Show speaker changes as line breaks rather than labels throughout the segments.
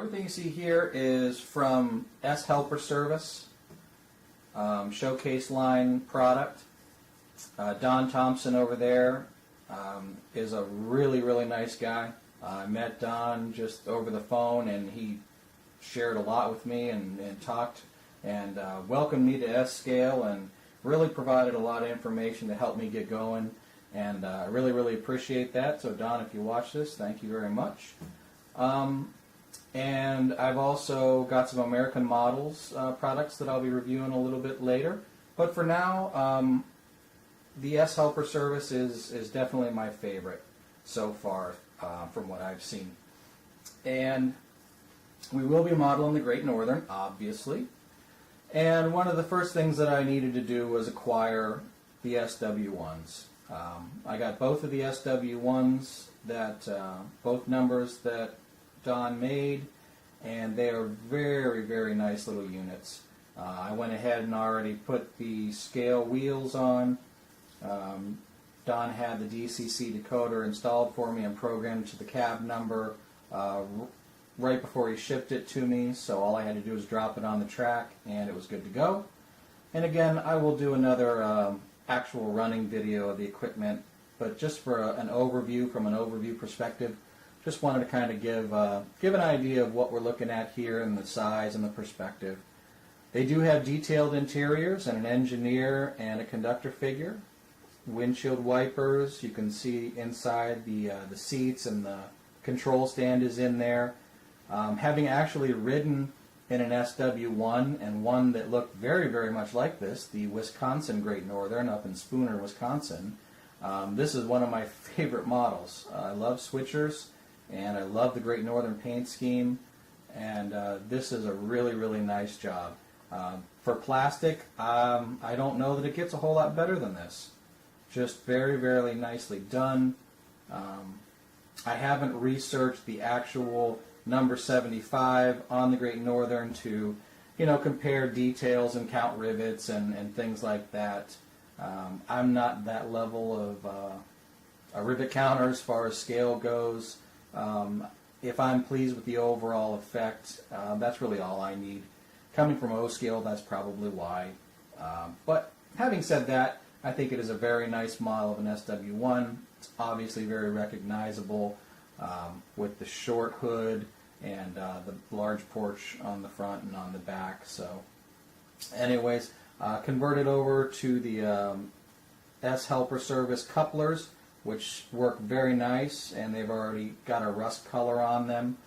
everything you see here is from S-Helper Service, Showcase line product. Don Thompson over there is a really, really nice guy. I met Don just over the phone, and he shared a lot with me and talked and welcomed me to S-Scale and really provided a lot of information to help me get going. And I really, really appreciate that. So Don, if you watch this, thank you very much. And I've also got some American Models products that I'll be reviewing a little bit later. But for now, the S-Helper service is definitely my favorite so far from what I've seen. And we will be modeling the Great Northern, obviously. And one of the first things that I needed to do was acquire the SW1s. I got both of the SW1s, both numbers that Don made, and they are very, very nice little units. I went ahead and already put the scale wheels on. Don had the DCC decoder installed for me and programmed to the cab number right before he shipped it to me, so all I had to do was drop it on the track and it was good to go. And again, I will do another actual running video of the equipment, but just for an overview, from an overview perspective, just wanted to kind of give an idea of what we're looking at here and the size and the perspective. They do have detailed interiors and an engineer and a conductor figure. Windshield wipers, you can see inside the seats, and the control stand is in there. Having actually ridden in an SW1 and one that looked very, very much like this, the Wisconsin Great Northern up in Spooner, Wisconsin, this is one of my favorite models. I love switchers, and I love the Great Northern paint scheme, and this is a really, really nice job. For plastic, I don't know that it gets a whole lot better than this. Just very, very nicely done. I haven't researched the actual number 75 on the Great Northern to, compare details and count rivets and things like that. I'm not that level of a rivet counter as far as scale goes. If I'm pleased with the overall effect, that's really all I need. Coming from O-Scale, that's probably why. But having said that, I think it is a very nice model of an SW1. It's obviously very recognizable with the short hood and the large porch on the front and on the back. So anyways, converted over to the S-Helper Service couplers, which work very nice, and they've already got a rust color on them.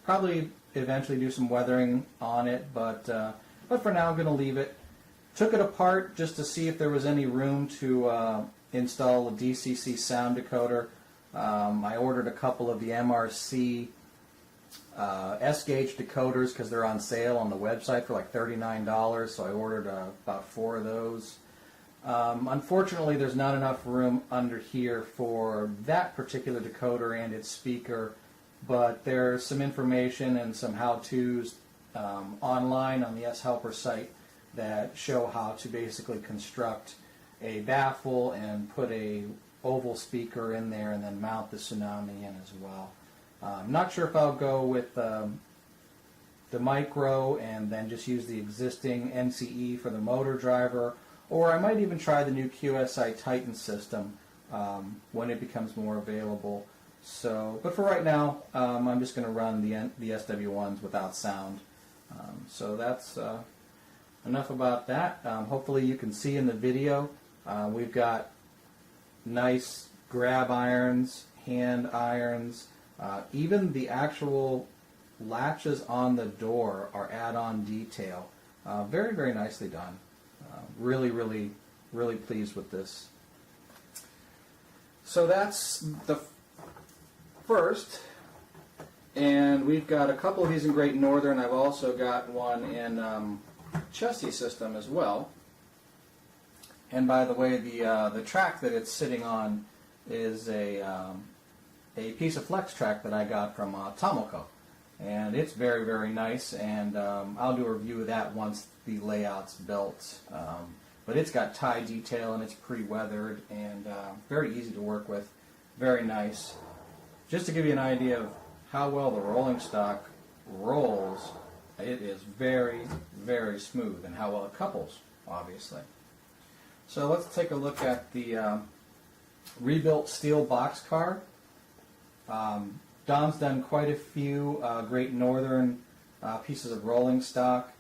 Probably eventually do some weathering on it, but for now I'm going to leave it. Took it apart just to see if there was any room to install a DCC sound decoder. I ordered a couple of the MRC S-gauge decoders because they're on sale on the website for like $39, so I ordered about 4 of those. Unfortunately, there's not enough room under here for that particular decoder and its speaker, but there's some information and some how-tos online on the S-Helper site that show how to basically construct a baffle and put a oval speaker in there and then mount the Tsunami in as well. I'm not sure if I'll go with the micro and then just use the existing NCE for the motor driver, or I might even try the new QSI Titan system when it becomes more available. So, but for right now, I'm just going to run the SW1s without sound. So that's enough about that. Hopefully you can see in the video we've got nice grab irons, hand irons, even the actual latches on the door are add-on detail. Very, very nicely done. Really, really, really pleased with this. So that's the first, and we've got a couple of these in Great Northern. I've also got one in chassis system as well. And by the way, the track that it's sitting on is a piece of flex track that I got from Tomoko, and it's very, very nice. And I'll do a review of that once the layout's built. But it's got tie detail and it's pre-weathered and very easy to work with. Very nice. Just to give you an idea of how well the rolling stock rolls, it is very, very smooth, and how well it couples, obviously. So let's take a look at the rebuilt steel boxcar. Don's done quite a few Great Northern pieces of rolling stock,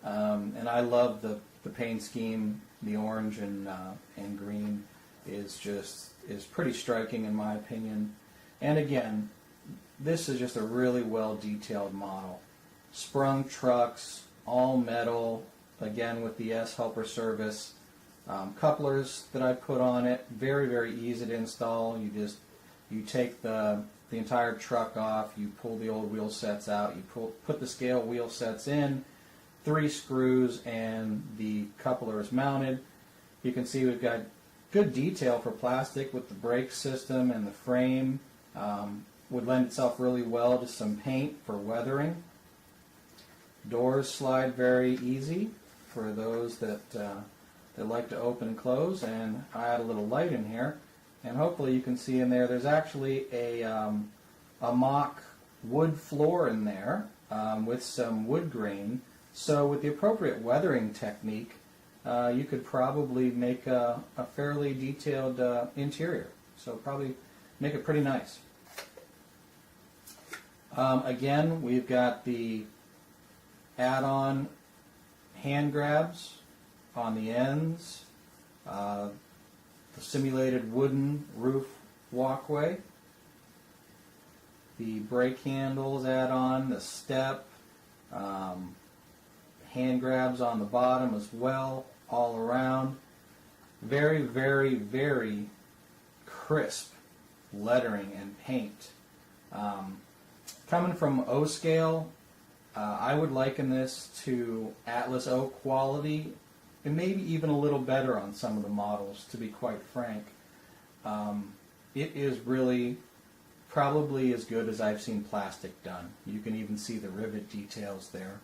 and I love the paint scheme. The orange and green is pretty striking in my opinion. And again, this is just a really well detailed model. Sprung trucks, all metal, again with the S helper service. Couplers that I put on it, very, very easy to install. You take the entire truck off, you pull the old wheel sets out, you put the scale wheel sets in, 3 screws, and the coupler is mounted. You can see we've got good detail for plastic with the brake system, and the frame would lend itself really well to some paint for weathering. Doors slide very easy for those that like to open and close, and I add a little light in here, and hopefully you can see in there there's actually a mock wood floor in there with some wood grain. So with the appropriate weathering technique, you could probably make a fairly detailed interior. So probably make it pretty nice. Again, we've got the add-on hand grabs on the ends, the simulated wooden roof walkway, the brake handles add-on, the step, hand grabs on the bottom as well, all around. Very, very, very crisp lettering and paint. Coming from O scale, I would liken this to Atlas oak quality, and maybe even a little better on some of the models, to be quite frank. It is really probably as good as I've seen plastic done. You can even see the rivet details there,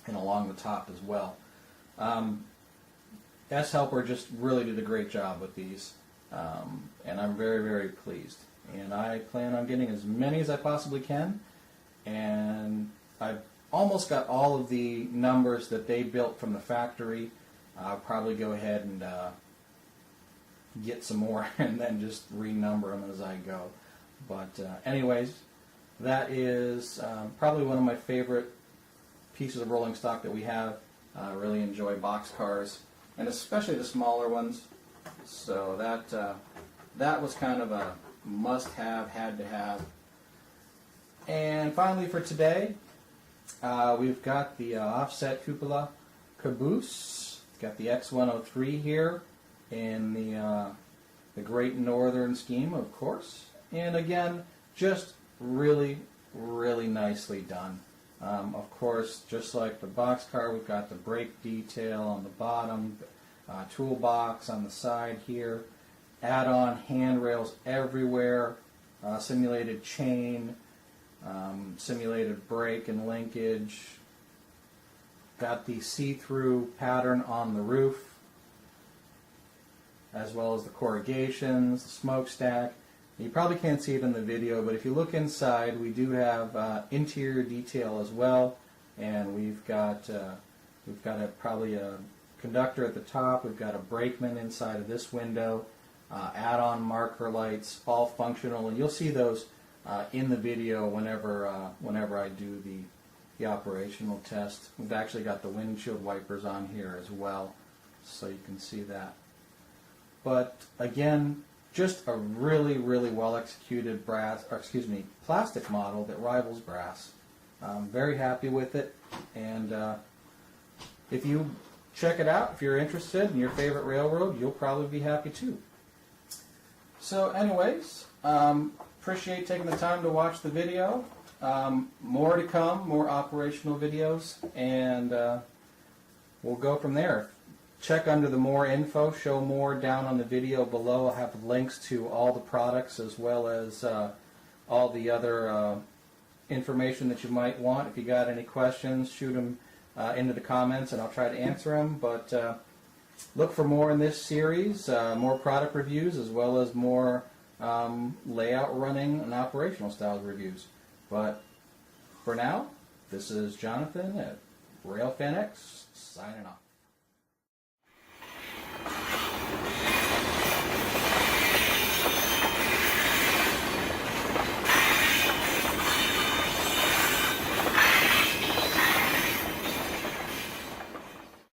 and along the top as well. S-Helper just really did a great job with these, and I'm very, very pleased. And I plan on getting as many as I possibly can, and I've almost got all of the numbers that they built from the factory. I'll probably go ahead and get some more and then just renumber them as I go. But anyways, that is probably one of my favorite pieces of rolling stock that we have. I really enjoy boxcars, and especially the smaller ones. So that was kind of a must-have, had to have. And finally for today, we've got the offset cupola caboose. Got the X103 here in the Great Northern scheme, of course. And again, just really, really nicely done. Of course, just like the boxcar, we've got the brake detail on the bottom, toolbox on the side here, add-on handrails everywhere, simulated chain, simulated brake and linkage. Got the see-through pattern on the roof, as well as the corrugations, the smokestack. You probably can't see it in the video, but if you look inside, we do have interior detail as well, and we've got probably a conductor at the top. We've got a brakeman inside of this window, add-on marker lights, all functional, and you'll see those in the video whenever I do the operational test. We've actually got the windshield wipers on here as well, so you can see that. But again, just a really, really well executed plastic model that rivals brass. I'm very happy with it, and if you check it out, if you're interested in your favorite railroad, you'll probably be happy too. So anyways, appreciate taking the time to watch the video. More to come, more operational videos, and we'll go from there. Check under the more info, show more down on the video below. I'll have links to all the products as well as all the other information that you might want. If you got any questions, shoot them into the comments and I'll try to answer them. But look for more in this series, more product reviews as well as more layout running and operational styles reviews. But For now, this is Jonathan at RailfanX signing off.